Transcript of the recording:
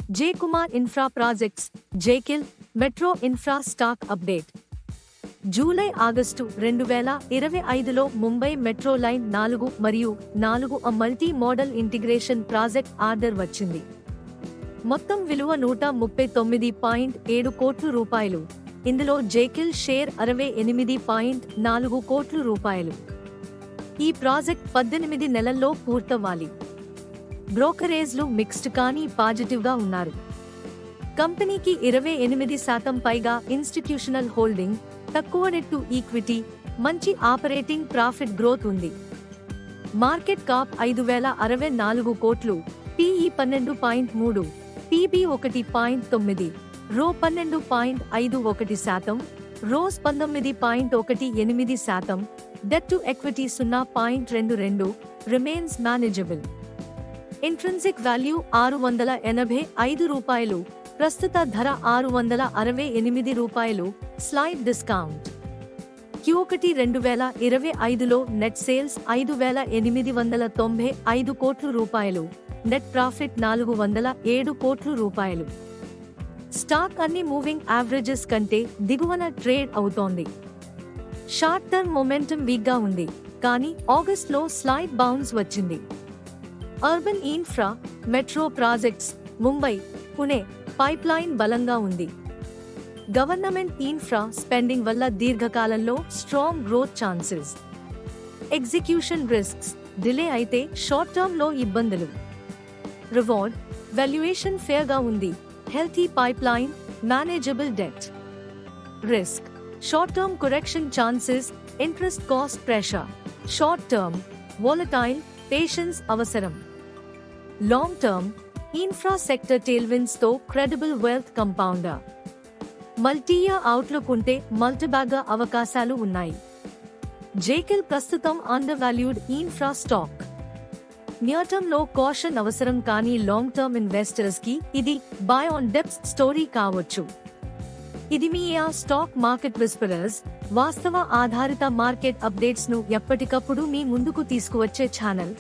Jayakumar infra projects, జైకిల్, metro infra stock update. July August 2025లో Mumbai metro line 4 మరియు 4 multi modal integration project order వచ్చింది. మొత్తం విలువ 139.7 కోట్ల రూపాయలు. ఇందులో జైకిల్ షేర్ 68.4 కోట్ల రూపాయలు. ఈ ప్రాజెక్ట్ 18 నెలల్లో పూర్తవ్వాలి. బ్రోకరేజ్లు మిక్స్డ్ కానీ పాజిటివ్గా ఉన్నారు. కంపెనీకి 28% పైగా ఇన్స్టిట్యూషనల్ హోల్డింగ్, తక్కువ డెట్ టు ఈక్విటీ, మంచి ఆపరేటింగ్ ప్రాఫిట్ గ్రోత్ ఉంది. మార్కెట్ క్యాప్ 5,064 కోట్లు, PE 12.3, PB 1.9, RO 12.51%, ROS 19.18%, debt to equity 0.22, remains manageable. Intrinsic value 685 రూపాయలు, ప్రస్తుత ధర 668 రూపాయలు, స్లైడ్ డిస్కౌంట్. Q1 2025లో నెట్ సేల్స్ 5,895 కోట్ల రూపాయలు, నెట్ ప్రాఫిట్ 407 కోట్ల రూపాయలు. స్టాక్ అన్ని మూవింగ్ యావరేజెస్ కంటే దిగువన ట్రేడ్ అవుతోంది. షార్ట్ టర్మ్ మొమెంటం వీక్గా ఉంది, కానీ ఆగస్టులో స్లైడ్ బౌన్స్ వచ్చింది. Urban infra, metro projects, Mumbai, Pune pipeline బలంగా ఉంది. గవర్నమెంట్ ఇన్ఫ్రా స్పెండింగ్ వల్ల దీర్ఘకాలంలో strong growth chances. Execution risks delay అయితే షార్ట్ టర్మ్ లో ఇబ్బందులు. రివార్డ్ వాల్యుయేషన్ ఫేర్గా ఉంది. Healthy pipeline, manageable debt. Risk short term correction chances, interest cost pressure. Short term volatile, patience అవసరం. Long term infra sector టేల్విండ్స్ తో credible wealth compounder. Multi-year outlook ఉంటే multibagger అవకాశాలు ఉన్నాయి. జైకిల్ ప్రస్తుతం under valued infra stock. Near term లో caution అవసరం, కానీ long term investors కి ఇది బై ఆన్ డెప్త్ స్టోరీ కావచ్చు. ఇది మీ స్టాక్ మార్కెట్ విస్పరర్స్, వాస్తవ ఆధారిత మార్కెట్ అప్డేట్స్ ను ఎప్పటికప్పుడు మీ ముందుకు తీసుకువచ్చే ఛానల్.